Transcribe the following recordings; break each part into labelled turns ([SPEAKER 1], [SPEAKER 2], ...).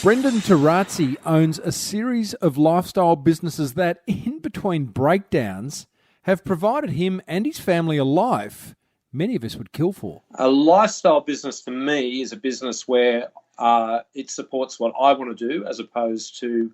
[SPEAKER 1] Brendan Torazzi owns a series of lifestyle businesses that, in between breakdowns, have provided him and his family a life many of us would kill for.
[SPEAKER 2] A lifestyle business for me is a business where it supports what I want to do as opposed to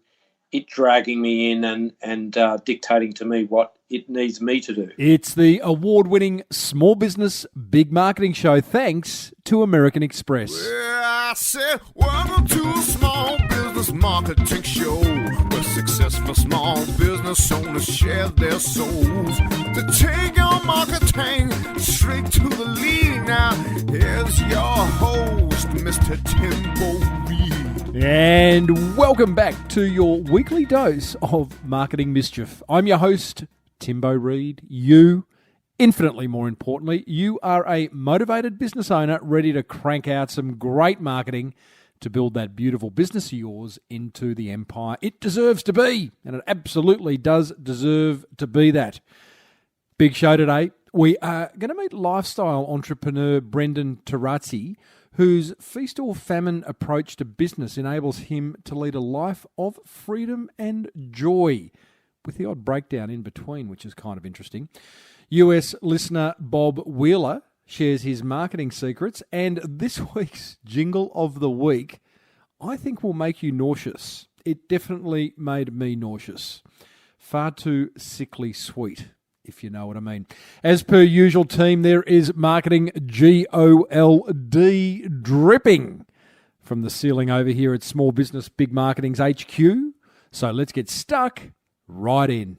[SPEAKER 2] it dragging me in and dictating to me what it needs me to do.
[SPEAKER 1] It's the award-winning Small Business Big Marketing Show, thanks to American Express.
[SPEAKER 3] Well, I said, welcome to a small business marketing show where successful small business owners share their souls to take your marketing straight to the lead. Now, here's your host, Mr. Timbo Reid.
[SPEAKER 1] And welcome back to your weekly dose of marketing mischief. I'm your host, Timbo Reid. You, infinitely more importantly, you are a motivated business owner ready to crank out some great marketing to build that beautiful business of yours into the empire it deserves to be. And it absolutely does deserve to be that. Big show today. We are going to meet lifestyle entrepreneur Brendan Torazzi, whose feast or famine approach to business enables him to lead a life of freedom and joy, with the odd breakdown in between, which is kind of interesting. US listener Bob Wheeler shares his marketing secrets, and this week's jingle of the week, I think, will make you nauseous. It definitely made me nauseous. Far too sickly sweet, if you know what I mean. As per usual, team, there is marketing GOLD dripping from the ceiling over here at Small Business Big Marketing's HQ. So let's get stuck right in.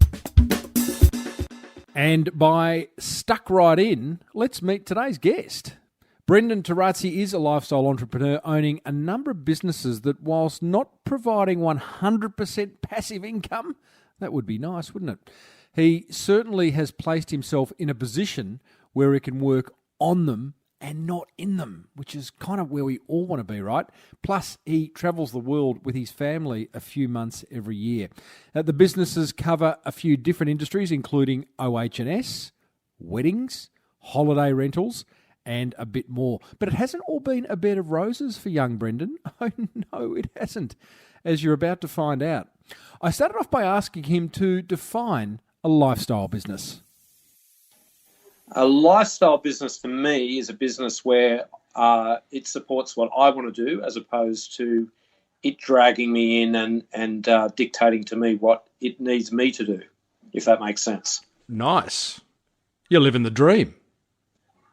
[SPEAKER 1] And by stuck right in, let's meet today's guest. Brendan Torazzi is a lifestyle entrepreneur owning a number of businesses that, whilst not providing 100% passive income, that would be nice, wouldn't it? He certainly has placed himself in a position where he can work on them and not in them, which is kind of where we all want to be, right? Plus, he travels the world with his family a few months every year. The businesses cover a few different industries, including OH&S, weddings, holiday rentals, and a bit more. But it hasn't all been a bed of roses for young Brendan. Oh, no, it hasn't, as you're about to find out. I started off by asking him to define a lifestyle business.
[SPEAKER 2] A lifestyle business for me is a business where it supports what I want to do as opposed to it dragging me in and dictating to me what it needs me to do, if that makes sense.
[SPEAKER 1] Nice. You're living the dream.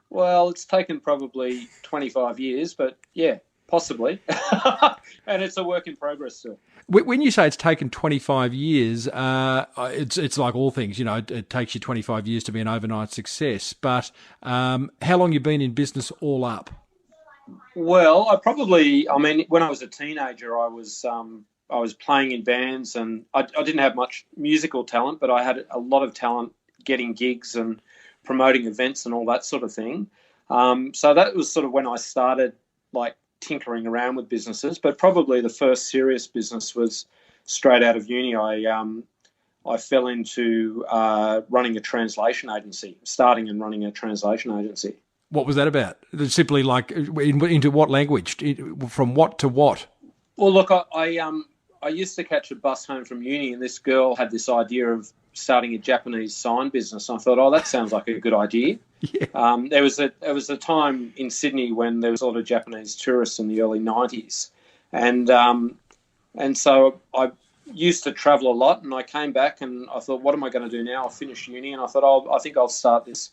[SPEAKER 2] Well, it's taken probably 25 years, but yeah, possibly. And it's a work in progress still.
[SPEAKER 1] When you say it's taken 25 years, it's like all things, you know, it takes you 25 years to be an overnight success. But how long you been in business all up?
[SPEAKER 2] Well, when I was a teenager, I was playing in bands, and I didn't have much musical talent, but I had a lot of talent getting gigs and promoting events and all that sort of thing. So that was sort of when I started, like, tinkering around with businesses, but probably the first serious business was straight out of uni. I fell into running a translation agency, starting and running a translation agency. What
[SPEAKER 1] was that about? Simply like into what language? From what to what?
[SPEAKER 2] Well, look, I used to catch a bus home from uni, and this girl had this idea of starting a Japanese sign business. And I thought, that sounds like a good idea. Yeah. There was a time in Sydney when there was a lot of Japanese tourists in the early 90s. And so I used to travel a lot, and I came back and I thought, what am I going to do now? I'll finish uni, and I thought, I think I'll start this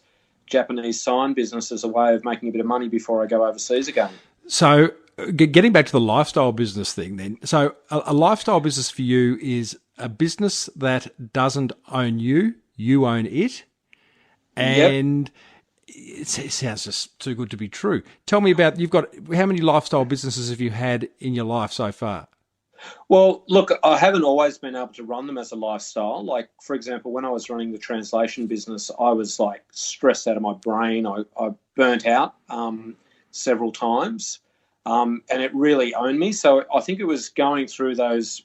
[SPEAKER 2] Japanese sign business as a way of making a bit of money before I go overseas again.
[SPEAKER 1] So getting back to the lifestyle business thing then. So a lifestyle business for you is a business that doesn't own you, you own it. And It sounds just too good to be true. Tell me about, how many lifestyle businesses have you had in your life so far?
[SPEAKER 2] Well, look, I haven't always been able to run them as a lifestyle. Like, for example, when I was running the translation business, I was like stressed out of my brain. I burnt out several times, and it really owned me. So I think it was going through those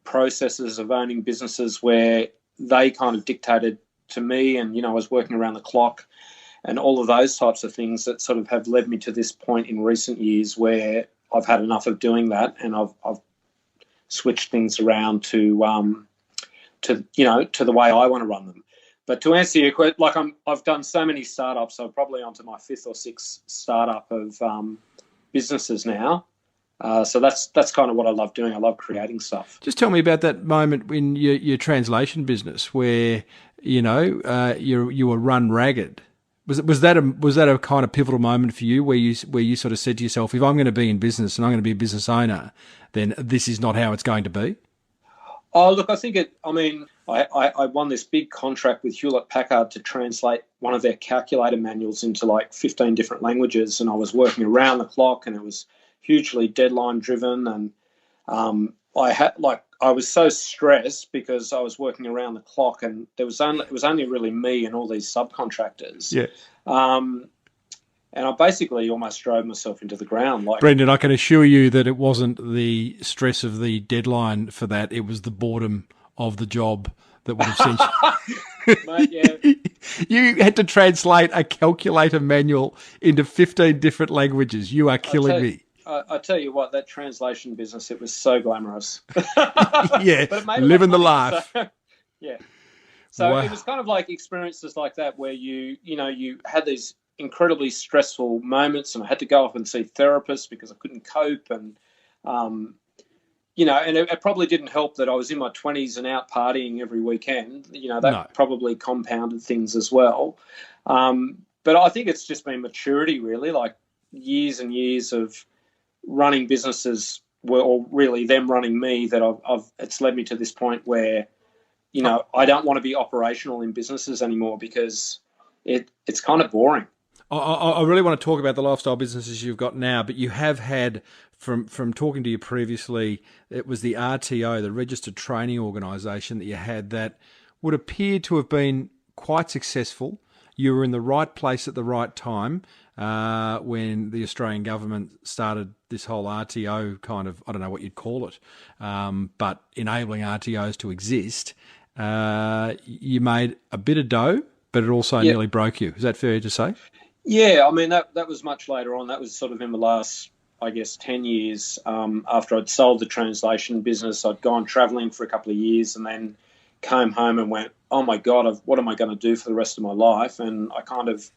[SPEAKER 2] processes of owning businesses where they kind of dictated to me, and, I was working around the clock. and all of those types of things that sort of have led me to this point in recent years where I've had enough of doing that, and I've switched things around to the way I want to run them. But to answer your question, I've done so many startups. I'm probably onto my 5th or 6th startup of businesses now. So that's kind of what I love doing. I love creating stuff.
[SPEAKER 1] Just tell me about that moment in your translation business where you were run ragged. Was that a kind of pivotal moment for you where you sort of said to yourself, if I'm going to be in business and I'm going to be a business owner, then this is not how it's going to be?
[SPEAKER 2] Oh, look, I think I won this big contract with Hewlett-Packard to translate one of their calculator manuals into like 15 different languages, and I was working around the clock, and it was hugely deadline driven, and I was so stressed because I was working around the clock, and it was only really me and all these subcontractors.
[SPEAKER 1] Yeah.
[SPEAKER 2] And I basically almost drove myself into the ground.
[SPEAKER 1] Brendan, I can assure you that it wasn't the stress of the deadline for that; it was the boredom of the job that would have sent you.
[SPEAKER 2] Mate, yeah.
[SPEAKER 1] You had to translate a calculator manual into 15 different languages. You are killing me.
[SPEAKER 2] I tell you what, that translation business, it was so glamorous.
[SPEAKER 1] Yeah,
[SPEAKER 2] but it made
[SPEAKER 1] living the life.
[SPEAKER 2] So, yeah. So
[SPEAKER 1] wow.
[SPEAKER 2] It was kind of like experiences like that where you had these incredibly stressful moments, and I had to go off and see therapists because I couldn't cope, and and it probably didn't help that I was in my 20s and out partying every weekend. That probably compounded things as well. But I think it's just been maturity, really, like years and years of running businesses, or really them running me, that it's led me to this point where, I don't want to be operational in businesses anymore because it's kind of boring.
[SPEAKER 1] I really want to talk about the lifestyle businesses you've got now, but you have had, from talking to you previously, it was the RTO, the Registered Training Organisation that you had, that would appear to have been quite successful. You were in the right place at the right time when the Australian government started this whole RTO kind of, I don't know what you'd call it, but enabling RTOs to exist. You made a bit of dough, but it also nearly broke you. Is that fair to say?
[SPEAKER 2] Yeah, I mean, that was much later on. That was sort of in the last, I guess, 10 years after I'd sold the translation business. I'd gone travelling for a couple of years and then came home and went, oh, my God, what am I going to do for the rest of my life? And I kind of,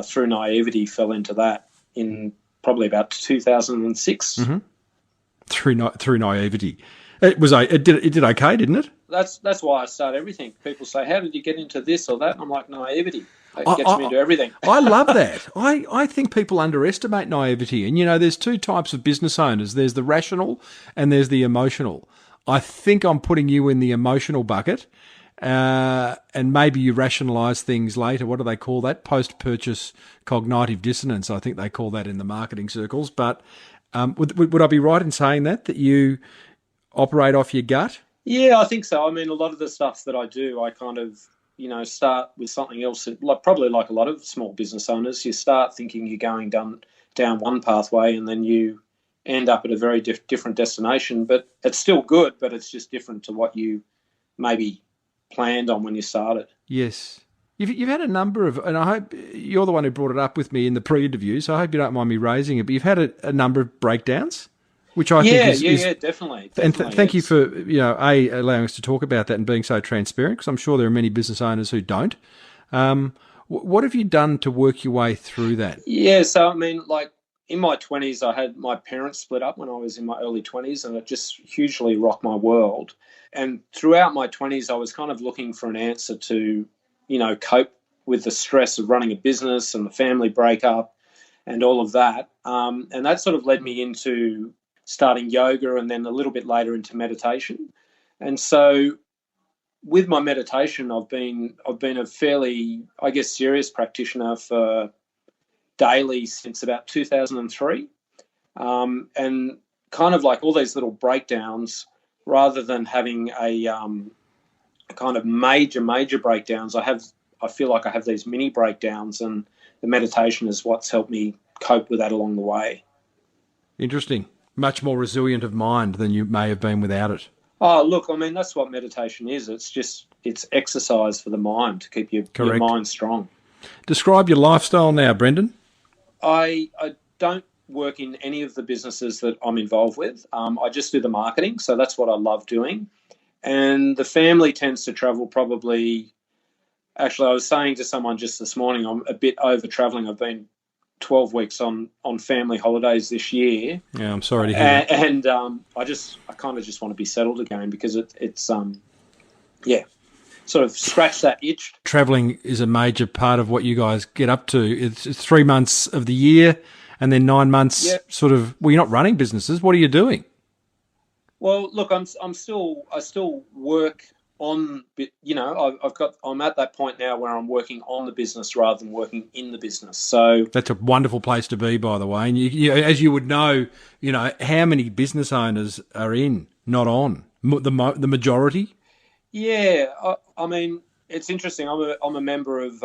[SPEAKER 2] through naivety, fell into that in probably about 2006.
[SPEAKER 1] Mm-hmm. Through naivety. It did okay, didn't it?
[SPEAKER 2] That's why I start everything. People say, how did you get into this or that? And I'm like, naivety. It gets me into everything.
[SPEAKER 1] I love that. I think people underestimate naivety. And, there's two types of business owners. There's the rational and there's the emotional. I think I'm putting you in the emotional bucket, and maybe you rationalise things later. What do they call that? Post-purchase cognitive dissonance, I think they call that in the marketing circles. But would I be right in saying that you operate off your gut?
[SPEAKER 2] Yeah, I think so. I mean, a lot of the stuff that I do, I kind of, start with something else. Probably like a lot of small business owners, you start thinking you're going down one pathway and then you end up at a very different destination. But it's still good, but it's just different to what you maybe planned on when you started.
[SPEAKER 1] Yes. You've had a number of, and I hope you're the one who brought it up with me in the pre-interview, so I hope you don't mind me raising it, but you've had a number of breakdowns, which I think is...
[SPEAKER 2] Yeah, definitely.
[SPEAKER 1] And thank you for, allowing us to talk about that and being so transparent, because I'm sure there are many business owners who don't. What have you done to work your way through that?
[SPEAKER 2] Yeah, so, I mean, like, in my 20s, I had my parents split up when I was in my early 20s, and it just hugely rocked my world. And throughout my 20s, I was kind of looking for an answer to, cope with the stress of running a business and the family breakup and all of that. And that sort of led me into starting yoga and then a little bit later into meditation. And so with my meditation, I've been a fairly, I guess, serious practitioner for daily since about 2003. And kind of like all these little breakdowns, rather than having a kind of major breakdowns, I feel like I have these mini breakdowns, and the meditation is what's helped me cope with that along the way.
[SPEAKER 1] Interesting. Much more resilient of mind than you may have been without it.
[SPEAKER 2] Oh, look, I that's what meditation is. It's exercise for the mind to keep your mind strong.
[SPEAKER 1] Describe your lifestyle now, Brendan.
[SPEAKER 2] I don't work in any of the businesses that I'm involved with. I just do the marketing, so that's what I love doing. And the family tends to travel probably. Actually, I was saying to someone just this morning, I'm a bit over travelling. I've been 12 weeks on family holidays this year.
[SPEAKER 1] Yeah, I'm sorry to hear that.
[SPEAKER 2] And I kind of just want to be settled again because it's sort of scratch that itch.
[SPEAKER 1] Travelling is a major part of what you guys get up to. It's 3 months of the year and then 9 months sort of, well, you're not running businesses. What are you doing?
[SPEAKER 2] Well, look, I still work on, I'm at that point now where I'm working on the business rather than working in the business. So
[SPEAKER 1] that's a wonderful place to be, by the way. And you as you would know, how many business owners are in, not on the majority.
[SPEAKER 2] Yeah, I mean, it's interesting. I'm a member of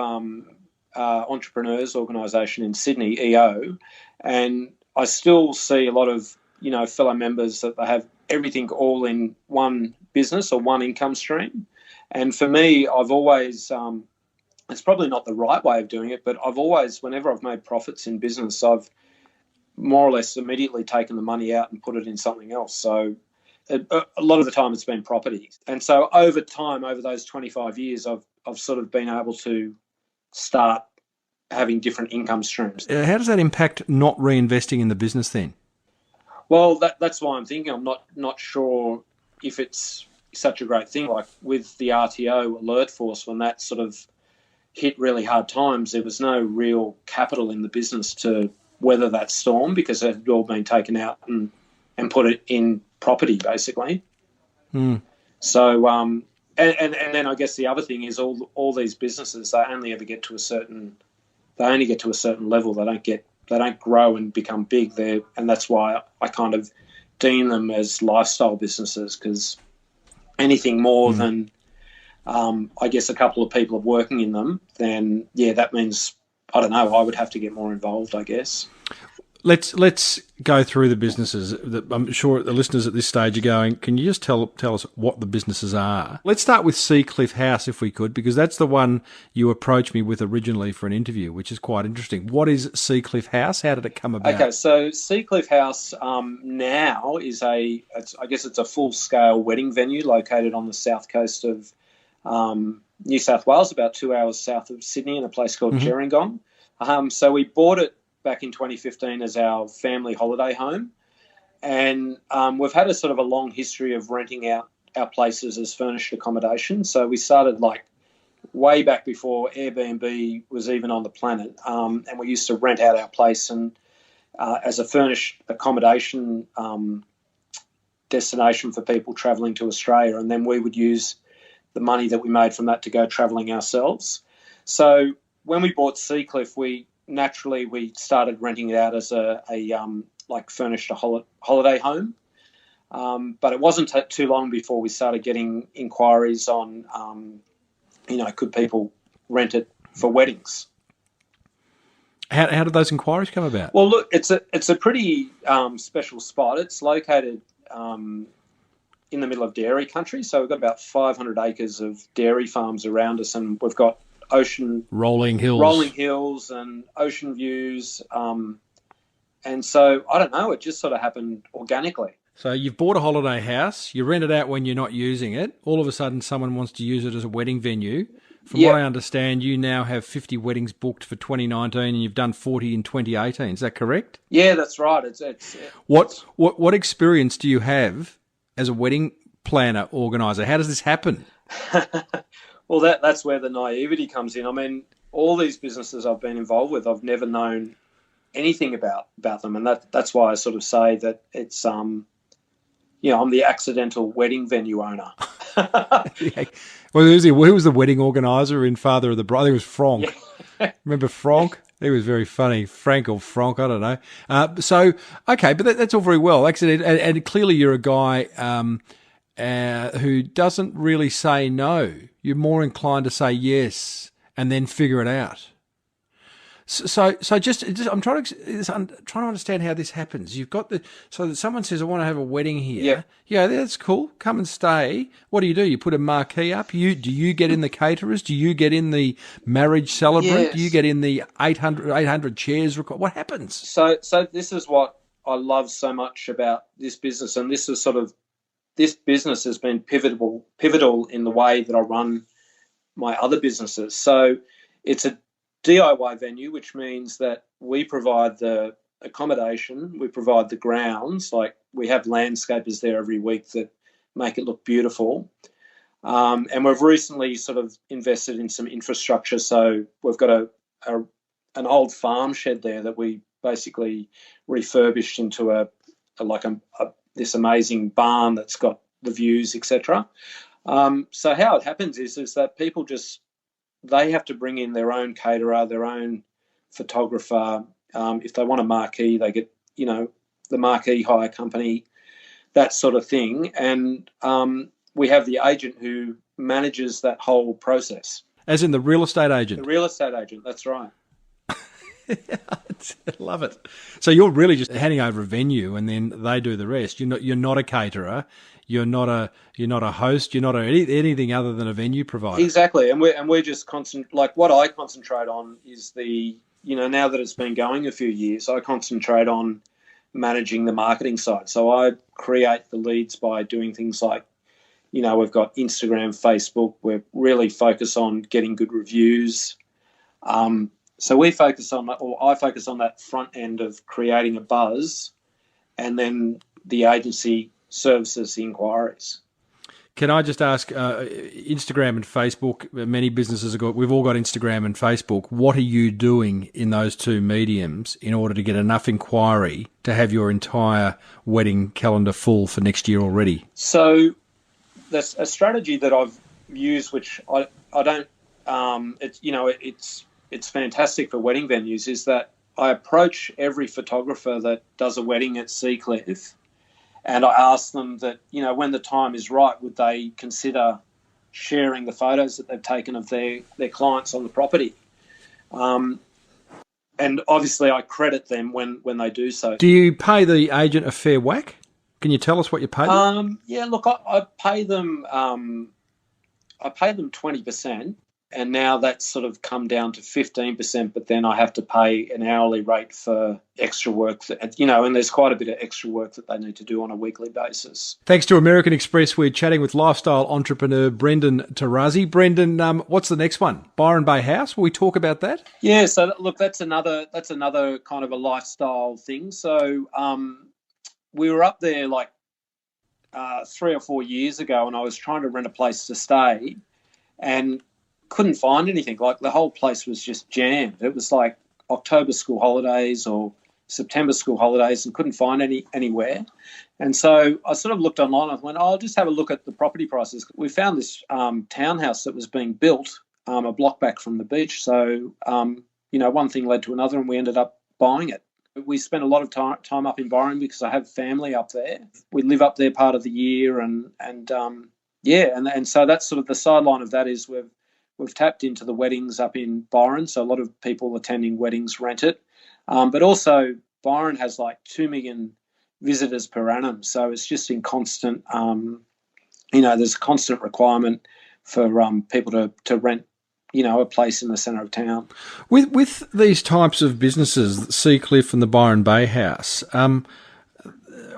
[SPEAKER 2] Entrepreneurs Organisation in Sydney, EO, and I still see a lot of fellow members that they have everything all in one business or one income stream. And for me, I've always it's probably not the right way of doing it, but I've always, whenever I've made profits in business, I've more or less immediately taken the money out and put it in something else. So a lot of the time it's been property. And so over time, over those 25 years, I've sort of been able to start having different income streams.
[SPEAKER 1] How does that impact not reinvesting in the business then?
[SPEAKER 2] Well, that's why I'm thinking. I'm not sure if it's such a great thing. Like with the RTO Alert Force, when that sort of hit really hard times, there was no real capital in the business to weather that storm because it had all been taken out and put it in property, basically. So, and then I guess the other thing is all these businesses, they only get to a certain level. They don't grow and become big there, and that's why I kind of deem them as lifestyle businesses, because anything more than I guess a couple of people are working in them, then that means, I don't know, I would have to get more involved, I guess.
[SPEAKER 1] Let's go through the businesses. I'm sure the listeners at this stage are going, can you just tell us what the businesses are? Let's start with Seacliff House, if we could, because that's the one you approached me with originally for an interview, which is quite interesting. What is Seacliff House? How did it come about? Okay,
[SPEAKER 2] so Seacliff House now is I guess it's a full-scale wedding venue located on the south coast of New South Wales, about 2 hours south of Sydney, in a place called Gerringong. So we bought it back in 2015 as our family holiday home. And we've had a sort of a long history of renting out our places as furnished accommodation. So we started like way back before Airbnb was even on the planet. And we used to rent out our place and as a furnished accommodation destination for people travelling to Australia. And then we would use the money that we made from that to go travelling ourselves. So when we bought Seacliff, we started renting it out as a furnished holiday home. But it wasn't too long before we started getting inquiries on, could people rent it for weddings?
[SPEAKER 1] How did those inquiries come about?
[SPEAKER 2] Well, look, it's a pretty special spot. It's located in the middle of dairy country. So we've got about 500 acres of dairy farms around us, and we've got rolling hills and ocean views, and so I don't know, it just sort of happened organically.
[SPEAKER 1] So you've bought a holiday house, you rent it out when you're not using it, all of a sudden someone wants to use it as a wedding venue. From what I understand, you now have 50 weddings booked for 2019 and you've done 40 in 2018, is that correct?
[SPEAKER 2] Yeah, that's right.
[SPEAKER 1] What experience do you have as a wedding planner organizer? How does this happen?
[SPEAKER 2] Well, that's where the naivety comes in. I mean, all these businesses I've been involved with, I've never known anything about them, and that's why I sort of say that it's I'm the accidental wedding venue owner.
[SPEAKER 1] Yeah. Well, who was the wedding organizer in Father of the Bride? I think it was Frank. Yeah. Remember Frank? He was very funny. Frank or Frank, I don't know. So okay, but that's all very well. And clearly you're a guy who doesn't really say no. You're more inclined to say yes and then figure it out. So just I'm trying to understand how this happens. You've got so that someone says, I want to have a wedding here.
[SPEAKER 2] Yep.
[SPEAKER 1] Yeah, that's cool. Come and stay. What do? You put a marquee up? Do you get in the caterers? Do you get in the marriage celebrant?
[SPEAKER 2] Yes.
[SPEAKER 1] Do you get in the 800 chairs? What happens?
[SPEAKER 2] So this is what I love so much about this business, and this business has been pivotal in the way that I run my other businesses. So it's a DIY venue, which means that we provide the accommodation, we provide the grounds, like we have landscapers there every week that make it look beautiful. And we've recently sort of invested in some infrastructure. So we've got an old farm shed there that we basically refurbished into this amazing barn that's got the views, etc. So how it happens is that people they have to bring in their own caterer, their own photographer. If they want a marquee, they get, the marquee hire company, that sort of thing. And we have the agent who manages that whole process.
[SPEAKER 1] As in the real estate agent?
[SPEAKER 2] The real estate agent, that's right.
[SPEAKER 1] I love it. So you're really just handing over a venue, and then they do the rest. You're not a caterer. You're not a host. You're not anything other than a venue provider.
[SPEAKER 2] Exactly, and we're just what I concentrate on is now that it's been going a few years, I concentrate on managing the marketing side. So I create the leads by doing things like, we've got Instagram, Facebook. We're really focused on getting good reviews. So I focus on that front end of creating a buzz, and then the agency services the inquiries.
[SPEAKER 1] Can I just ask, Instagram and Facebook, many businesses we've all got Instagram and Facebook. What are you doing in those two mediums in order to get enough inquiry to have your entire wedding calendar full for next year already?
[SPEAKER 2] So that's a strategy that I've used, which I don't, it's fantastic for wedding venues, is that I approach every photographer that does a wedding at Seacliff, and I ask them that, when the time is right, would they consider sharing the photos that they've taken of their clients on the property? And obviously I credit them when they do so.
[SPEAKER 1] Do you pay the agent a fair whack? Can you tell us what you pay them?
[SPEAKER 2] Yeah, look, I pay them 20%. And now that's sort of come down to 15%, but then I have to pay an hourly rate for extra work, and there's quite a bit of extra work that they need to do on a weekly basis.
[SPEAKER 1] Thanks to American Express, we're chatting with lifestyle entrepreneur Brendan Torazzi. Brendan, what's the next one? Byron Bay House? Will we talk about that?
[SPEAKER 2] Yeah, so look, that's another kind of a lifestyle thing. So we were up there 3 or 4 years ago, and I was trying to rent a place to stay, and couldn't find anything. The whole place was just jammed. It was like October school holidays or September school holidays, and couldn't find anywhere. And so I sort of looked online. I went, I'll just have a look at the property prices. We found this townhouse that was being built a block back from the beach. So, one thing led to another, and we ended up buying it. We spent a lot of time up in Byron because I have family up there. We live up there part of the year, and so that's sort of the sideline of that is we've tapped into the weddings up in Byron, so a lot of people attending weddings rent it. But also Byron has 2 million visitors per annum, so it's just in constant, there's a constant requirement for people to rent, a place in the centre of town.
[SPEAKER 1] With these types of businesses, Seacliff and the Byron Bay House,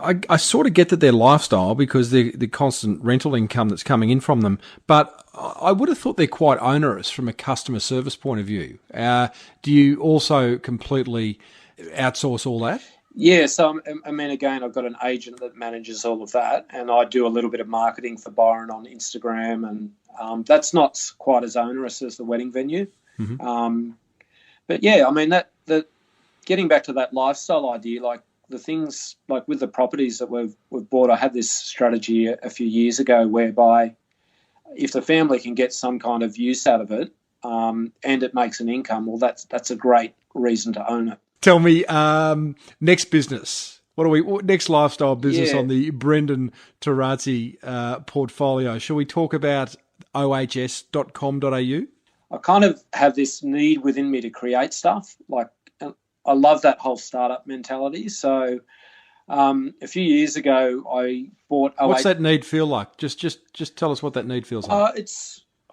[SPEAKER 1] I sort of get that they're lifestyle because the constant rental income that's coming in from them, but I would have thought they're quite onerous from a customer service point of view. Do you also completely outsource all that?
[SPEAKER 2] Yeah, so again, I've got an agent that manages all of that, and I do a little bit of marketing for Byron on Instagram, and that's not quite as onerous as the wedding venue. Mm-hmm. But yeah, that getting back to that lifestyle idea, the things with the properties that we've bought, I had this strategy a few years ago whereby if the family can get some kind of use out of it and it makes an income, well, that's a great reason to own it.
[SPEAKER 1] Tell me, next business. What next lifestyle business on the Brendan Torazzi portfolio? Shall we talk about OH&S.com.au?
[SPEAKER 2] I kind of have this need within me to create stuff. Like, I love that whole startup mentality. So a few years ago, I bought.
[SPEAKER 1] What's that need feel like? Just tell us what that need feels like.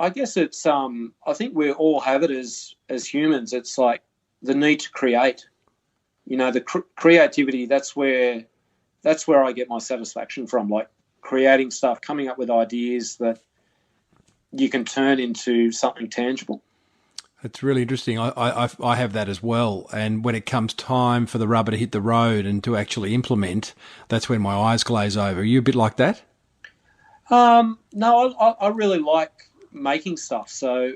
[SPEAKER 2] I guess it's. I think we all have it as humans. It's like the need to create. The creativity. That's where I get my satisfaction from. Like creating stuff, coming up with ideas that you can turn into something tangible.
[SPEAKER 1] It's really interesting. I have that as well. And when it comes time for the rubber to hit the road and to actually implement, that's when my eyes glaze over. Are you a bit like that?
[SPEAKER 2] No, I really like making stuff. So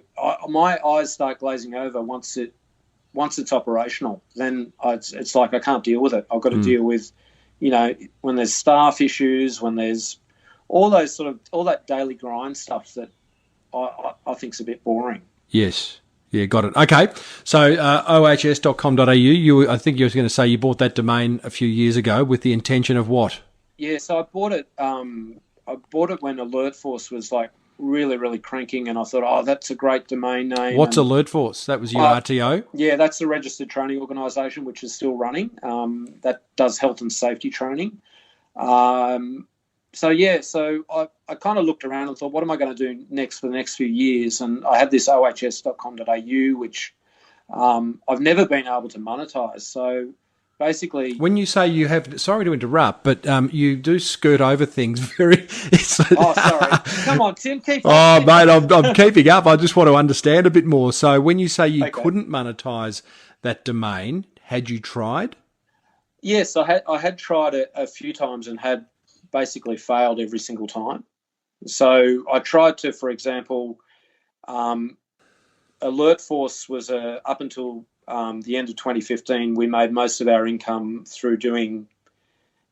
[SPEAKER 2] my eyes start glazing over once it's operational. Then it's like I can't deal with it. I've got to deal with, when there's staff issues, when there's all that daily grind stuff that I think's a bit boring.
[SPEAKER 1] Yes. Yeah, got it. Okay. So ohs.com.au, I think you were going to say you bought that domain a few years ago with the intention of what?
[SPEAKER 2] Yeah, so I bought it when Alert Force was like really, really cranking, and I thought, oh, that's a great domain name.
[SPEAKER 1] What's Alert Force? That was your RTO?
[SPEAKER 2] Yeah, that's a registered training organisation which is still running. That does health and safety training. So I kind of looked around and thought, what am I going to do next for the next few years? And I had this ohs.com.au, which I've never been able to monetize. So basically,
[SPEAKER 1] when you say you have, sorry to interrupt, but you do skirt over things very.
[SPEAKER 2] Oh, sorry. Come on, Tim, keep.
[SPEAKER 1] Oh, mate, I'm keeping up. I just want to understand a bit more. So when you say you couldn't monetize that domain, had you tried?
[SPEAKER 2] Yes, I had tried it a few times and had basically failed every single time. So I tried to, for example, Alert Force was up until the end of 2015, we made most of our income through doing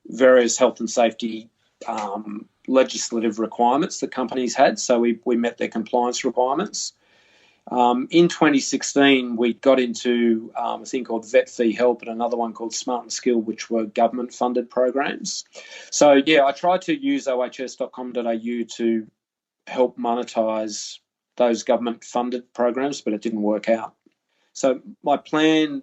[SPEAKER 2] various health and safety legislative requirements that companies had. So we met their compliance requirements. In 2016, we got into a thing called Vet Fee Help and another one called Smart and Skill, which were government-funded programs. So, yeah, I tried to use ohs.com.au to help monetize those government-funded programs, but it didn't work out. So my plan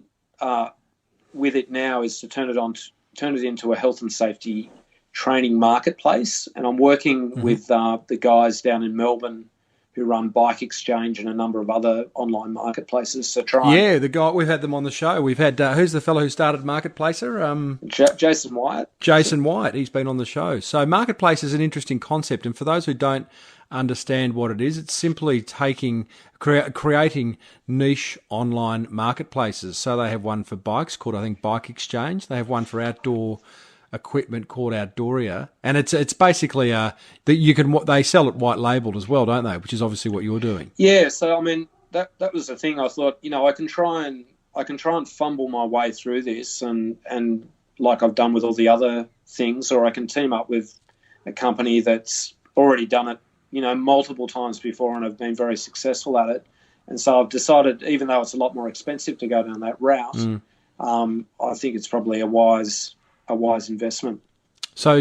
[SPEAKER 2] with it now is to turn it into a health and safety training marketplace, and I'm working with the guys down in Melbourne who run Bike Exchange and a number of other online marketplaces. So
[SPEAKER 1] the guy, we've had them on the show. We've had who's the fellow who started Marketplacer?
[SPEAKER 2] Jason Wyatt.
[SPEAKER 1] Jason Wyatt. He's been on the show. So Marketplace is an interesting concept, and for those who don't understand what it is, it's simply creating niche online marketplaces. So they have one for bikes called, I think, Bike Exchange. They have one for outdoor equipment called Outdooria, and it's basically they sell it white labeled as well, don't they? Which is obviously what you're doing.
[SPEAKER 2] Yeah. So I mean that was the thing. I thought, I can try and fumble my way through this, and like I've done with all the other things, or I can team up with a company that's already done it, multiple times before and have been very successful at it. And so I've decided, even though it's a lot more expensive to go down that route, I think it's probably a wise investment.
[SPEAKER 1] So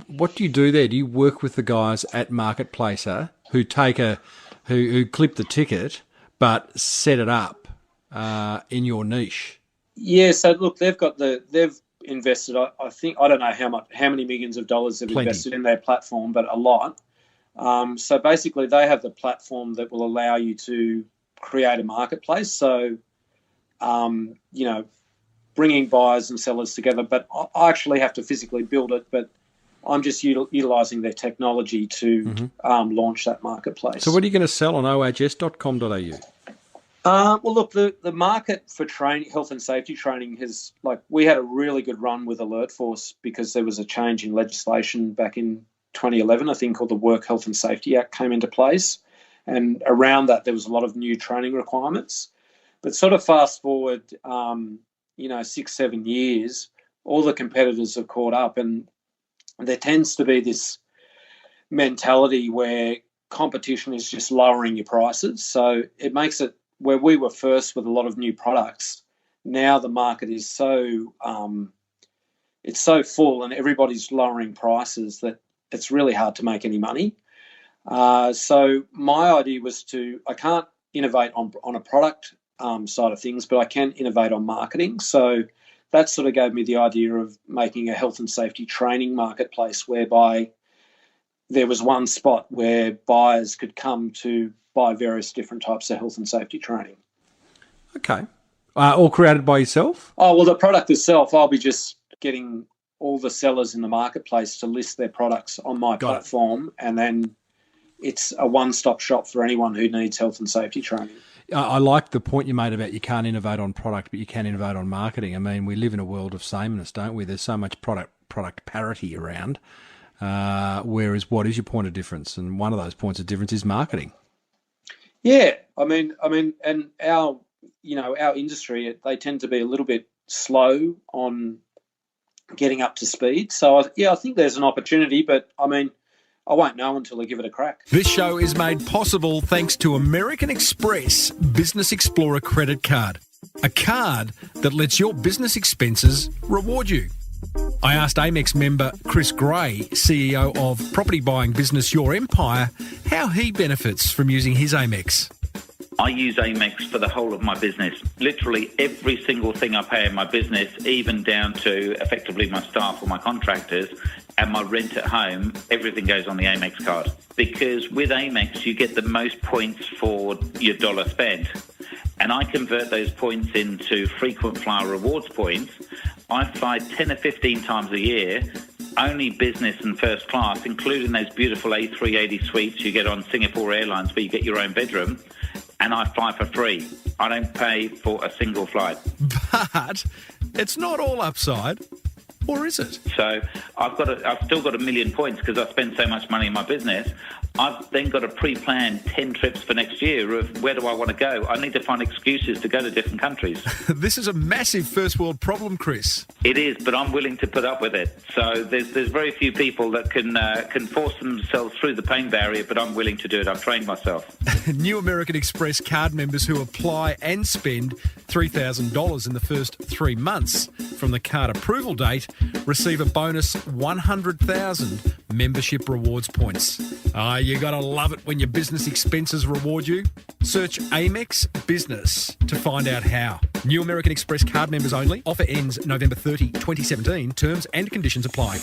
[SPEAKER 1] what do you do there? Do you work with the guys at Marketplacer who who clip the ticket but set it up in your niche? Yeah,
[SPEAKER 2] so look, they've invested, I think, I don't know how many millions of dollars they've invested in their platform, but a lot. So basically they have the platform that will allow you to create a marketplace. So, bringing buyers and sellers together, but I actually have to physically build it, but I'm just utilising their technology to launch that marketplace.
[SPEAKER 1] So what are you going to sell on ohs.com.au?
[SPEAKER 2] Well, look, the market for training, health and safety training we had a really good run with Alert Force because there was a change in legislation back in 2011, I think, called the Work Health and Safety Act came into place. And around that, there was a lot of new training requirements. But sort of fast forward, 6-7 years, all the competitors have caught up, and there tends to be this mentality where competition is just lowering your prices. So it makes it where we were first with a lot of new products. Now the market is so it's so full, and everybody's lowering prices that it's really hard to make any money. So my idea was I can't innovate on a product side of things, but I can innovate on marketing. So that sort of gave me the idea of making a health and safety training marketplace whereby there was one spot where buyers could come to buy various different types of health and safety training.
[SPEAKER 1] Okay. All created by yourself?
[SPEAKER 2] Oh, well, the product itself, I'll be just getting all the sellers in the marketplace to list their products on my platform, and then it's a one-stop shop for anyone who needs health and safety training.
[SPEAKER 1] I like the point you made about you can't innovate on product, but you can innovate on marketing. I mean, we live in a world of sameness, don't we? There's so much product parity around. Whereas, what is your point of difference? And one of those points of difference is marketing.
[SPEAKER 2] Yeah, I mean, and our industry, they tend to be a little bit slow on getting up to speed. So I think there's an opportunity, but I mean, I won't know until I give it a crack.
[SPEAKER 1] This show is made possible thanks to American Express Business Explorer Credit Card, a card that lets your business expenses reward you. I asked Amex member Chris Gray, CEO of property buying business Your Empire, how he benefits from using his Amex.
[SPEAKER 4] I use Amex for the whole of my business. Literally every single thing I pay in my business, even down to effectively my staff or my contractors and my rent at home, everything goes on the Amex card. Because with Amex, you get the most points for your dollar spent. And I convert those points into frequent flyer rewards points. I fly 10 or 15 times a year, only business and first class, including those beautiful A380 suites you get on Singapore Airlines where you get your own bedroom. And I fly for free. I don't pay for a single flight.
[SPEAKER 1] But it's not all upside, or is it?
[SPEAKER 4] So I've still got 1 million points because I spend so much money in my business. I've then got a pre-planned 10 trips for next year of where do I want to go. I need to find excuses to go to different countries.
[SPEAKER 1] This is a massive first world problem, Chris.
[SPEAKER 4] It is, but I'm willing to put up with it. So there's very few people that can force themselves through the pain barrier, but I'm willing to do it. I've trained myself.
[SPEAKER 1] New American Express card members who apply and spend $3,000 in the first 3 months from the card approval date receive a bonus 100,000 membership rewards points. You gotta love it when your business expenses reward you. Search Amex Business to find out how. New American Express card members only. Offer ends November 30, 2017. Terms and conditions apply.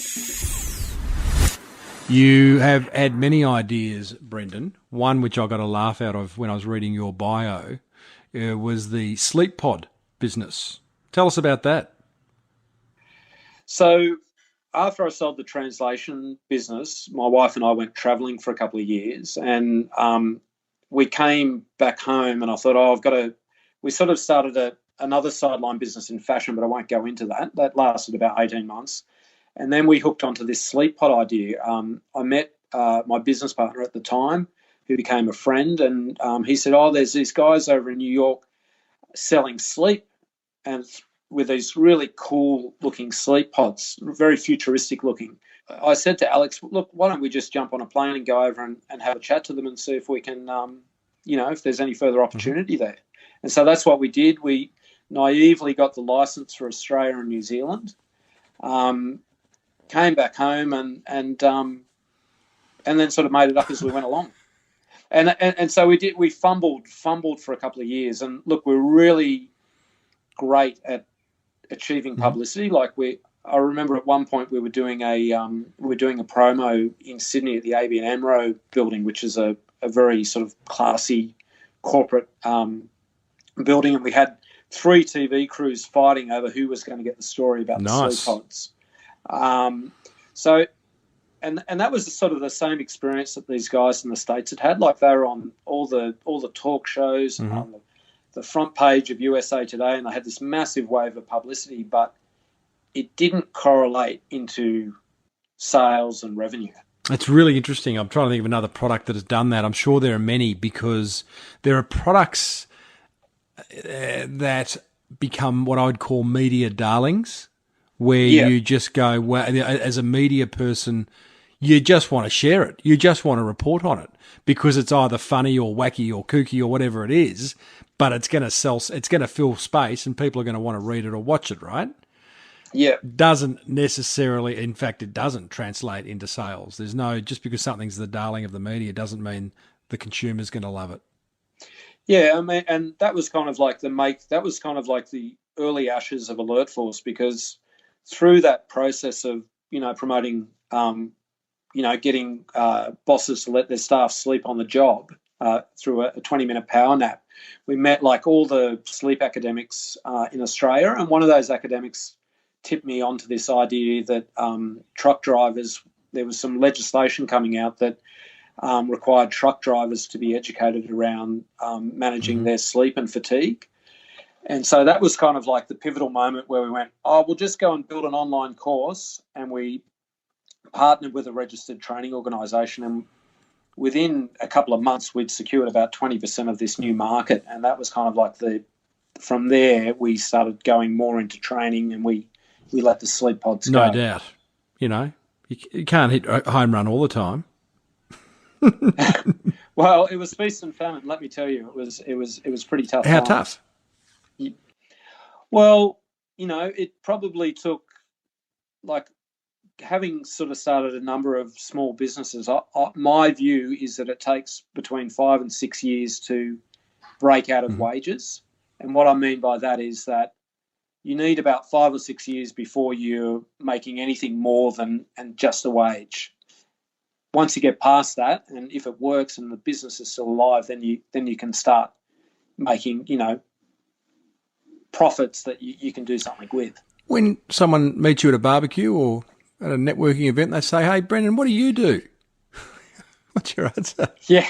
[SPEAKER 1] You have had many ideas, Brendan. One which I got a laugh out of when I was reading your bio was the sleep pod business. Tell us about that.
[SPEAKER 2] So after I sold the translation business, my wife and I went travelling for a couple of years, and we came back home and I thought, we sort of started another sideline business in fashion, but I won't go into that. That lasted about 18 months. And then we hooked onto this sleep pod idea. I met my business partner at the time, who became a friend, and he said, there's these guys over in New York selling sleep and with these really cool looking sleep pods, very futuristic looking. I said to Alex, look, why don't we just jump on a plane and go over and have a chat to them and see if we can, if there's any further opportunity there. And so that's what we did. We naively got the license for Australia and New Zealand, came back home and then sort of made it up as we went along. And so we fumbled for a couple of years. And look, we're really great at achieving publicity. I remember at one point we were doing a promo in Sydney at the ABN AMRO building, which is a very sort of classy corporate building, and we had 3 TV crews fighting over who was going to get the story about the sleep pods. And that was sort of the same experience that these guys in the States had. Like, they were on all the talk shows and on the front page of USA Today, and they had this massive wave of publicity, but it didn't correlate into sales and revenue.
[SPEAKER 1] It's really interesting. I'm trying to think of another product that has done that. I'm sure there are many, because there are products that become what I would call media darlings, where you just go, well, as a media person, you just want to share it. You just want to report on it because it's either funny or wacky or kooky or whatever it is, but it's going to sell, it's going to fill space and people are going to want to read it or watch it, right?
[SPEAKER 2] Yeah.
[SPEAKER 1] Doesn't necessarily, in fact, it doesn't translate into sales. There's no, just because something's the darling of the media doesn't mean the consumer's going to love it.
[SPEAKER 2] Yeah, I mean, and that was kind of like that was kind of like the early ashes of Alert Force, because through that process of, promoting, getting bosses to let their staff sleep on the job through a 20-minute power nap, we met like all the sleep academics in Australia, and one of those academics tipped me onto this idea that truck drivers, there was some legislation coming out that required truck drivers to be educated around managing their sleep and fatigue. And so that was kind of like the pivotal moment where we went, we'll just go and build an online course. And we partnered with a registered training organisation. And within a couple of months, we'd secured about 20% of this new market. And that was kind of like from there, we started going more into training, and we let the sleep pods go.
[SPEAKER 1] No doubt. You can't hit a home run all the time.
[SPEAKER 2] Well, it was feast and famine. Let me tell you, it was pretty tough.
[SPEAKER 1] How tough?
[SPEAKER 2] Well, it probably took, like, having sort of started a number of small businesses. My view is that it takes between 5 and 6 years to break out of wages, and what I mean by that is that you need about 5 or 6 years before you're making anything more than just a wage. Once you get past that, and if it works and the business is still alive, then you can start making, profits that you can do something with.
[SPEAKER 1] When someone meets you at a barbecue or at a networking event, they say, "Hey, Brendan, what do you do?" What's your answer?
[SPEAKER 2] Yeah.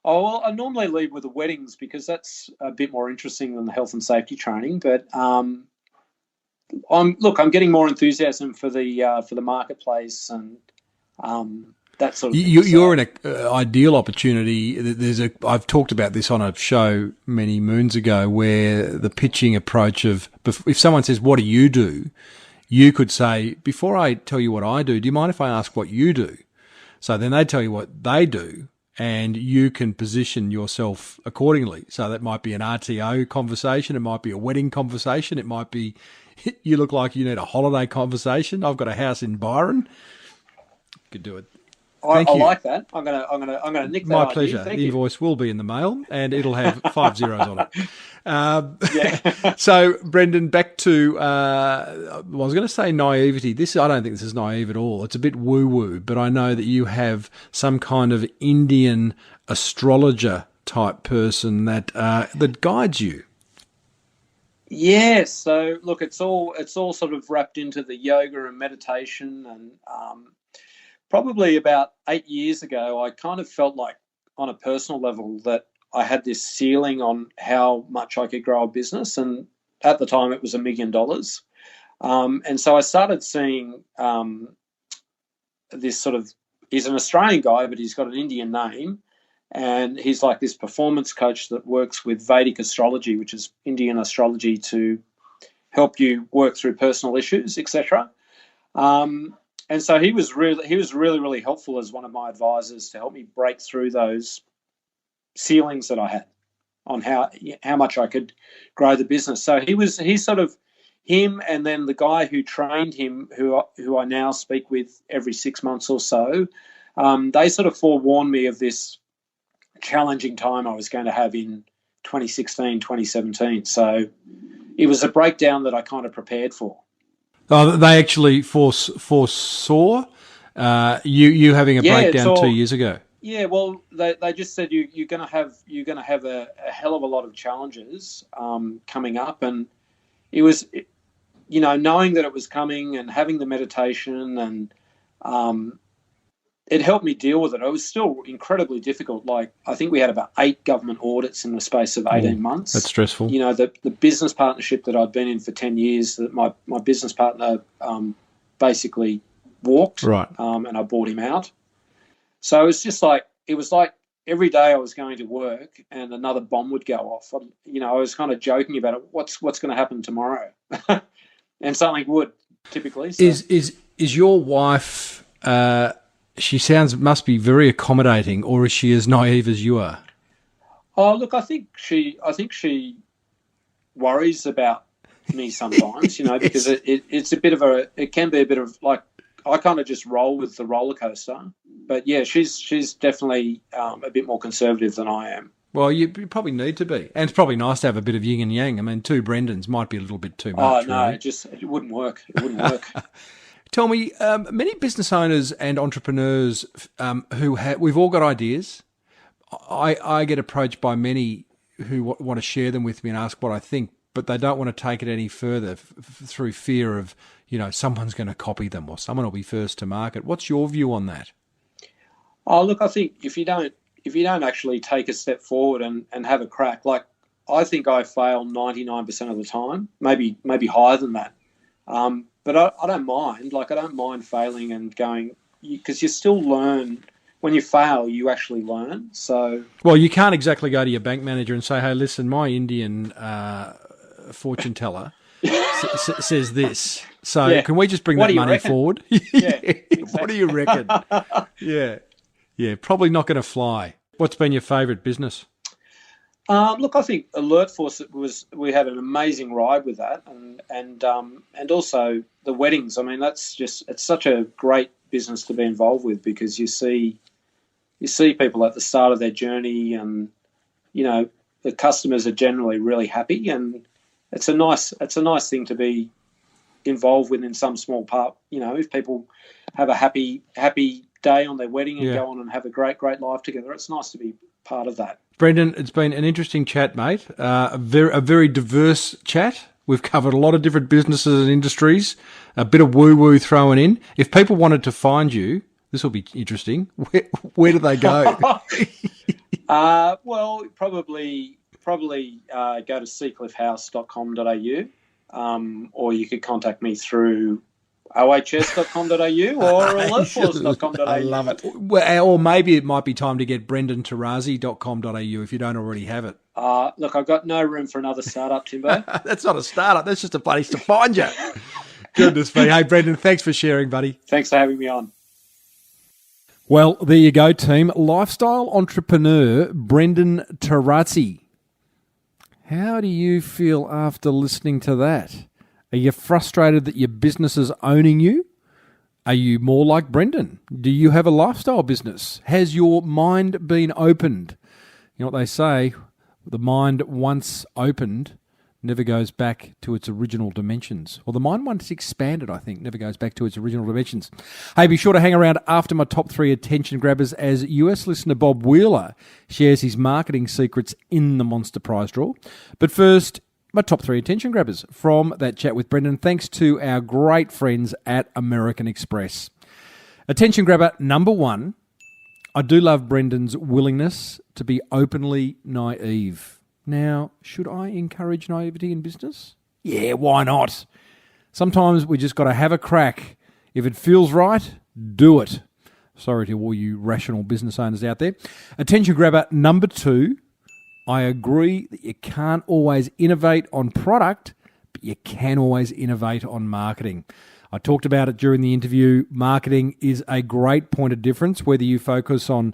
[SPEAKER 2] Well, I normally lead with the weddings because that's a bit more interesting than the health and safety training. But I'm getting more enthusiasm for the marketplace and that sort of thing.
[SPEAKER 1] You're in an ideal opportunity. I've talked about this on a show many moons ago, where the pitching approach of, if someone says, "What do you do?" you could say, "Before I tell you what I do you mind if I ask what you do?" So then they tell you what they do, and you can position yourself accordingly. So that might be an RTO conversation. It might be a wedding conversation. It might be, "You look like you need a holiday conversation. I've got a house in Byron." Could do it.
[SPEAKER 2] I like that. I'm gonna nick that.
[SPEAKER 1] My
[SPEAKER 2] idea.
[SPEAKER 1] pleasure. The invoice will be in the mail, and it'll have 5 zeros on it.
[SPEAKER 2] Yeah.
[SPEAKER 1] So, Brendan, back to I was going to say naivety. I don't think this is naive at all. It's a bit woo-woo, but I know that you have some kind of Indian astrologer type person that guides you.
[SPEAKER 2] Yeah. So look, it's all sort of wrapped into the yoga and meditation, and probably about 8 years ago, I kind of felt like, on a personal level, that I had this ceiling on how much I could grow a business. And at the time, it was $1 million. And so I started seeing this sort of, he's an Australian guy, but he's got an Indian name. And he's like this performance coach that works with Vedic astrology, which is Indian astrology, to help you work through personal issues, etc. And so he was really helpful as one of my advisors to help me break through those ceilings that I had on how much I could grow the business. So he's sort of him, and then the guy who trained him, who I now speak with every 6 months or so. They sort of forewarned me of this challenging time I was going to have in 2016, 2017. So it was a breakdown that I kind of prepared for.
[SPEAKER 1] Oh, they actually foresaw you having a breakdown 2 years ago.
[SPEAKER 2] Yeah, well, they just said you're going to have a hell of a lot of challenges coming up, and it was, knowing that it was coming and having the meditation, and it helped me deal with it. It was still incredibly difficult. Like, I think we had about 8 government audits in the space of 18 months.
[SPEAKER 1] That's stressful.
[SPEAKER 2] The business partnership that I'd been in for 10 years, that my business partner basically walked,
[SPEAKER 1] right,
[SPEAKER 2] and I bought him out. So it was like every day I was going to work and another bomb would go off. I was kind of joking about it. What's going to happen tomorrow? And something would, typically. So.
[SPEAKER 1] Is your wife? She must be very accommodating, or is she as naive as you are?
[SPEAKER 2] Oh, look, I think she worries about me sometimes, because it's a bit of it can be a bit of, like, I kind of just roll with the roller coaster. But yeah, she's definitely a bit more conservative than I am.
[SPEAKER 1] Well, you probably need to be. And it's probably nice to have a bit of yin and yang. I mean, two Brendans might be a little bit too much.
[SPEAKER 2] Oh, no,
[SPEAKER 1] really.
[SPEAKER 2] it wouldn't work. It wouldn't work.
[SPEAKER 1] Tell me, many business owners and entrepreneurs we've all got ideas. I get approached by many who want to share them with me and ask what I think, but they don't want to take it any further through fear of, someone's going to copy them or someone will be first to market. What's your view on that?
[SPEAKER 2] Oh, look, I think if you don't actually take a step forward and have a crack, like I think I fail 99% of the time, maybe higher than that. But I don't mind. Like, I don't mind failing and going, because you still learn. When you fail, you actually learn. So,
[SPEAKER 1] well, you can't exactly go to your bank manager and say, "Hey, listen, my Indian fortune teller says this. So can we just bring that money forward?"
[SPEAKER 2] Yeah, exactly.
[SPEAKER 1] What do you reckon? Yeah, probably not going to fly. What's been your favourite business?
[SPEAKER 2] Look, I think Alert Force we had an amazing ride with that, and also the weddings. I mean, it's such a great business to be involved with, because you see people at the start of their journey, and the customers are generally really happy, and it's a nice thing to be involved with in some small part. If people have a happy day on their wedding and go on and have a great life together, it's nice to be part of that.
[SPEAKER 1] Brendan, it's been an interesting chat, mate. A very diverse chat. We've covered a lot of different businesses and industries, a bit of woo-woo thrown in. If people wanted to find you, this will be interesting. Where do they go?
[SPEAKER 2] Well, probably go to seacliffhouse.com.au, or you could contact me through OH&S.com.au or alertforce.com.au.
[SPEAKER 1] I love it. Or maybe it might be time to get Brendan Torazzi.com.au if you don't already have it.
[SPEAKER 2] Look, I've got no room for another startup, Timbo.
[SPEAKER 1] That's not a startup. That's just a place to find you. Goodness me. Hey, Brendan, thanks for sharing, buddy.
[SPEAKER 2] Thanks for having me on.
[SPEAKER 1] Well, there you go, team. Lifestyle entrepreneur Brendan Torazzi. How do you feel after listening to that? Are you frustrated that your business is owning you? Are you more like Brendan? Do you have a lifestyle business? Has your mind been opened? You know what they say, the mind once opened never goes back to its original dimensions. Or the mind once expanded, I think, never goes back to its original dimensions. Hey, be sure to hang around after my top 3 attention grabbers as US listener Bob Wheeler shares his marketing secrets in the Monster Prize draw. But first, my top 3 attention grabbers from that chat with Brendan, thanks to our great friends at American Express. Attention grabber number 1, I do love Brendan's willingness to be openly naive. Now, should I encourage naivety in business? Yeah, why not? Sometimes we just got to have a crack. If it feels right, do it. Sorry to all you rational business owners out there. Attention grabber number 2, I agree that you can't always innovate on product, but you can always innovate on marketing. I talked about it during the interview. Marketing is a great point of difference, whether you focus on,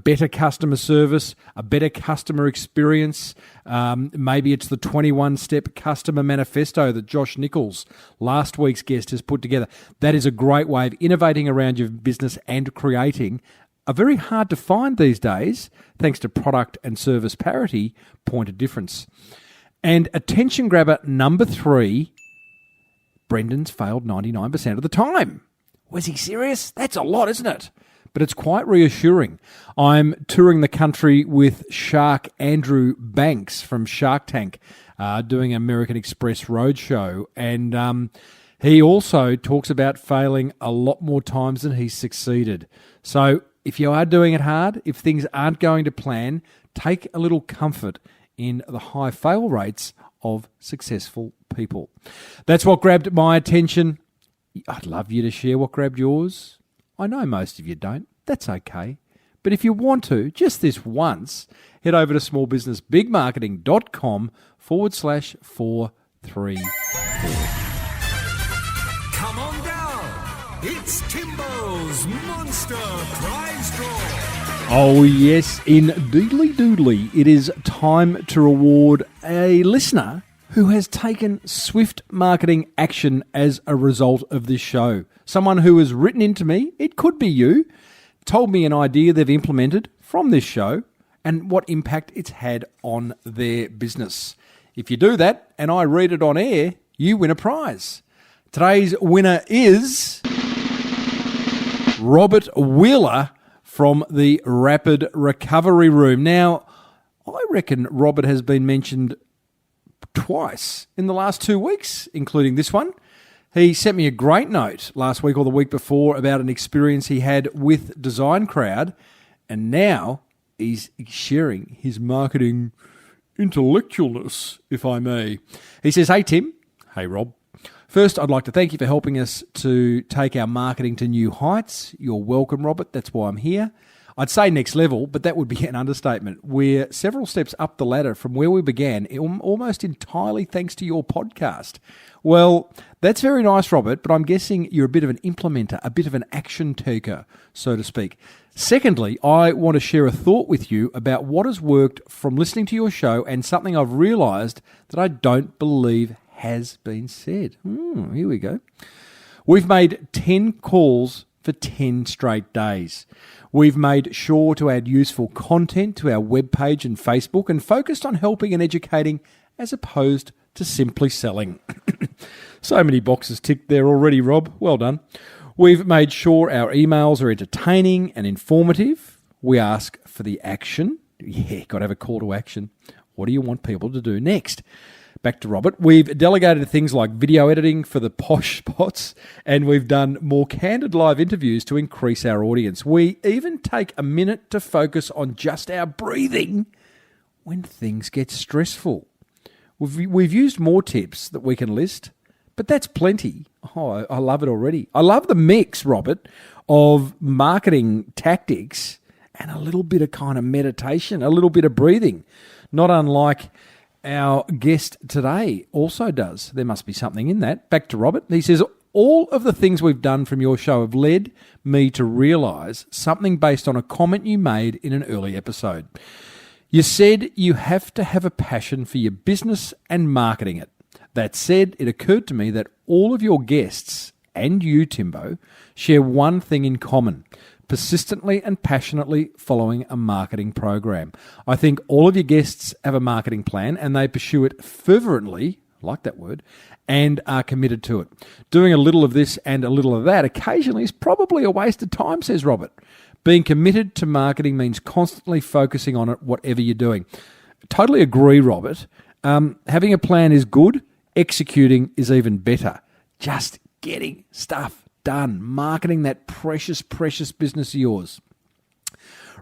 [SPEAKER 1] better customer service, a better customer experience. Maybe it's the 21-step customer manifesto that Josh Nichols, last week's guest, has put together. That is a great way of innovating around your business and creating a very hard to find these days, thanks to product and service parity, point of difference. And attention grabber number 3, Brendan's failed 99% of the time. Was he serious? That's a lot, isn't it? But it's quite reassuring. I'm touring the country with Shark Andrew Banks from Shark Tank, doing an American Express roadshow, and he also talks about failing a lot more times than he's succeeded. So if you are doing it hard, if things aren't going to plan, take a little comfort in the high fail rates of successful people. That's what grabbed my attention. I'd love you to share what grabbed yours. I know most of you don't. That's okay. But if you want to, just this once, head over to smallbusinessbigmarketing.com/434.
[SPEAKER 3] Come on down. It's Timbo's Monster Prize Draw.
[SPEAKER 1] Oh yes, indeedly doodly. It is time to reward a listener who has taken swift marketing action as a result of this show. Someone who has written into me, it could be you, told me an idea they've implemented from this show, and what impact it's had on their business. If you do that and I read it on air, you win a prize. Today's winner is Robert Wheeler from the Rapid Recovery Room. Now, I reckon Robert has been mentioned twice in the last 2 weeks, including this one. He sent me a great note last week or the week before about an experience he had with Design Crowd, and now he's sharing his marketing intellectualness, if I may. He says, "Hey Tim, hey Rob. First, I'd like to thank you for helping us to take our marketing to new heights. You're welcome, Robert. That's why I'm here. I'd say next level, but that would be an understatement. We're several steps up the ladder from where we began, almost entirely thanks to your podcast." Well, that's very nice, Robert, but I'm guessing you're a bit of an implementer, a bit of an action taker, so to speak. Secondly, I want to share a thought with you about what has worked from listening to your show and something I've realised that I don't believe has been said. Here we go. We've made 10 calls for 10 straight days. We've made sure to add useful content to our webpage and Facebook and focused on helping and educating as opposed to simply selling. So many boxes ticked there already, Rob. Well done. We've made sure our emails are entertaining and informative. We ask for the action. Yeah, got to have a call to action. What do you want people to do next? Back to Robert. We've delegated things like video editing for the posh spots, and we've done more candid live interviews to increase our audience. We even take a minute to focus on just our breathing when things get stressful. We've used more tips that we can list, but that's plenty. Oh, I love it already. I love the mix, Robert, of marketing tactics and a little bit of kind of meditation, a little bit of breathing, not unlike our guest today also does. There must be something in that. Back to Robert. He says, all of the things we've done from your show have led me to realise something based on a comment you made in an early episode. You said you have to have a passion for your business and marketing it. That said, it occurred to me that all of your guests, and you, Timbo, share one thing in common: persistently and passionately following a marketing program. I think all of your guests have a marketing plan and they pursue it fervently, like that word, and are committed to it. Doing a little of this and a little of that occasionally is probably a waste of time, says Robert. Being committed to marketing means constantly focusing on it, whatever you're doing. Totally agree, Robert. Having a plan is good. Executing is even better. Just getting stuff done. Marketing that precious, precious business of yours.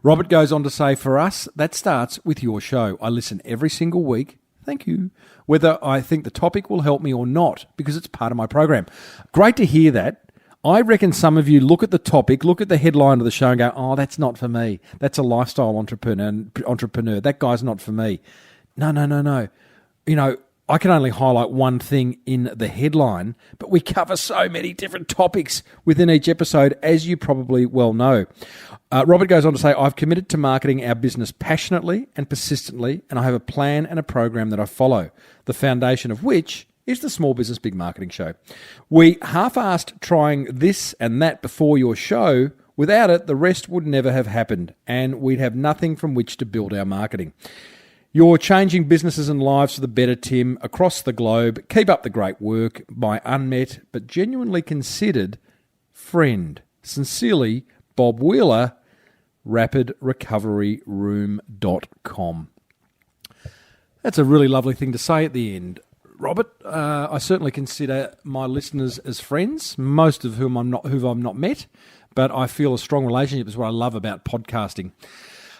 [SPEAKER 1] Robert goes on to say, for us, that starts with your show. I listen every single week. Thank you. Whether I think the topic will help me or not, because it's part of my program. Great to hear that. I reckon some of you look at the topic, look at the headline of the show and go, oh, that's not for me. That's a lifestyle entrepreneur. That guy's not for me. No. You know, I can only highlight one thing in the headline, but we cover so many different topics within each episode, as you probably well know. Robert goes on to say, I've committed to marketing our business passionately and persistently, and I have a plan and a program that I follow, the foundation of which is the Small Business Big Marketing Show. We half-assed trying this and that before your show. Without it, the rest would never have happened, and we'd have nothing from which to build our marketing. You're changing businesses and lives for the better, Tim, across the globe. Keep up the great work, my unmet but genuinely considered friend. Sincerely, Bob Wheeler, rapidrecoveryroom.com. That's a really lovely thing to say at the end, Robert. I certainly consider my listeners as friends, most of whom I've not met, but I feel a strong relationship is what I love about podcasting.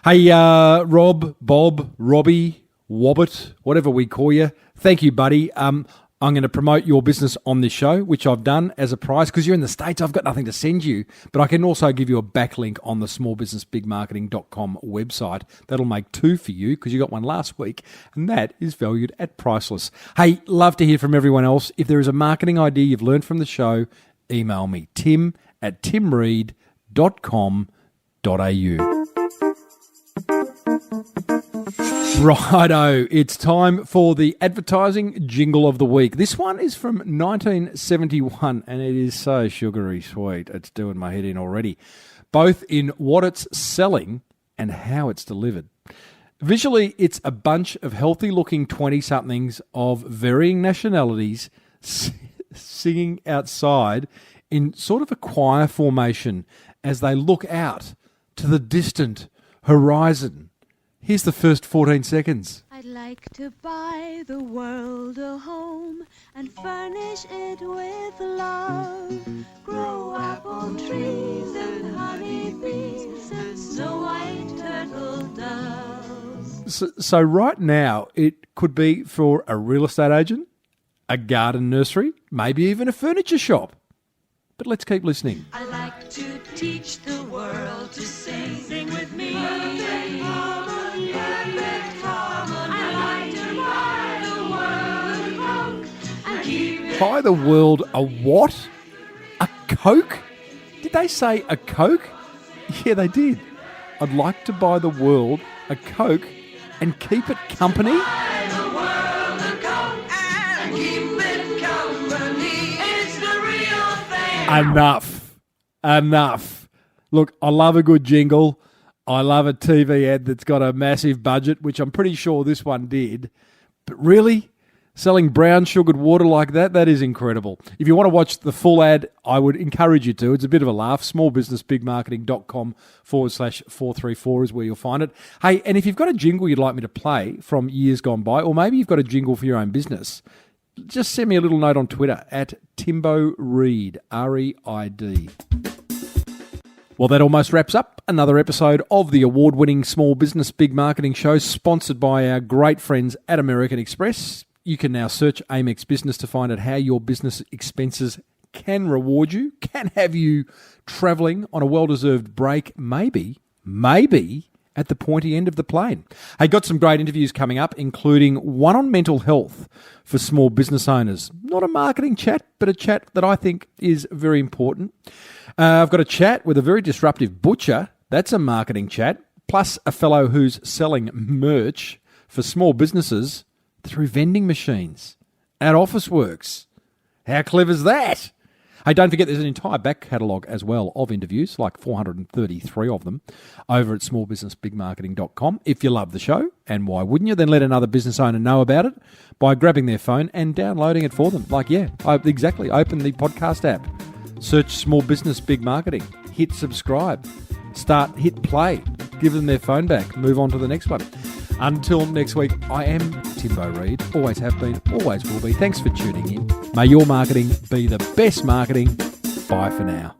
[SPEAKER 1] Hey, Rob, Bob, Robbie, Wobbit, whatever we call you, thank you, buddy. I'm going to promote your business on this show, which I've done as a prize. Because you're in the States, I've got nothing to send you. But I can also give you a backlink on the smallbusinessbigmarketing.com website. That'll make 2 for you because you got one last week. And that is valued at priceless. Hey, love to hear from everyone else. If there is a marketing idea you've learned from the show, email me, tim@timreid.com.au. Righto, it's time for the advertising jingle of the week. This one is from 1971 and it is so sugary sweet. It's doing my head in already, both in what it's selling and how it's delivered. Visually, it's a bunch of healthy-looking 20-somethings of varying nationalities singing outside in sort of a choir formation as they look out to the distant horizon. Here's the first 14 seconds.
[SPEAKER 5] I'd like to buy the world a home and furnish it with love. Grow apple trees and honey bees and snow white turtle doves.
[SPEAKER 1] So right now, it could be for a real estate agent, a garden nursery, maybe even a furniture shop. But let's keep listening.
[SPEAKER 5] I like to teach the world to sing. Sing with me. Perfect harmony. I like to buy the world a Coke and keep it.
[SPEAKER 1] Buy the world a what? A Coke? Did they say a Coke? Yeah, they did. I'd like to buy the world a Coke and keep it company.
[SPEAKER 5] Buy the world a Coke and keep it company. It's the real thing.
[SPEAKER 1] Enough. Look, I love a good jingle. I love a TV ad that's got a massive budget, which I'm pretty sure this one did. But really, selling brown sugared water like that is incredible. If you want to watch the full ad, I would encourage you to. It's a bit of a laugh. smallbusinessbigmarketing.com/434 is where you'll find it. Hey, and if you've got a jingle you'd like me to play from years gone by, or maybe you've got a jingle for your own business, just send me a little note on Twitter at Timbo Reid, R-E-I-D. Well, that almost wraps up another episode of the award-winning Small Business Big Marketing Show, sponsored by our great friends at American Express. You can now search Amex Business to find out how your business expenses can reward you, can have you travelling on a well-deserved break, maybe at the pointy end of the plane. Hey, got some great interviews coming up, including one on mental health for small business owners. Not a marketing chat, but a chat that I think is very important. I've got a chat with a very disruptive butcher. That's a marketing chat. Plus a fellow who's selling merch for small businesses through vending machines at Officeworks. How clever is that? Hey, don't forget there's an entire back catalogue as well of interviews, like 433 of them, over at smallbusinessbigmarketing.com. If you love the show, and why wouldn't you, then let another business owner know about it by grabbing their phone and downloading it for them. Exactly. Open the podcast app. Search Small Business Big Marketing. Hit subscribe. Hit play. Give them their phone back. Move on to the next one. Until next week, I am Timbo Reid. Always have been, always will be. Thanks for tuning in. May your marketing be the best marketing. Bye for now.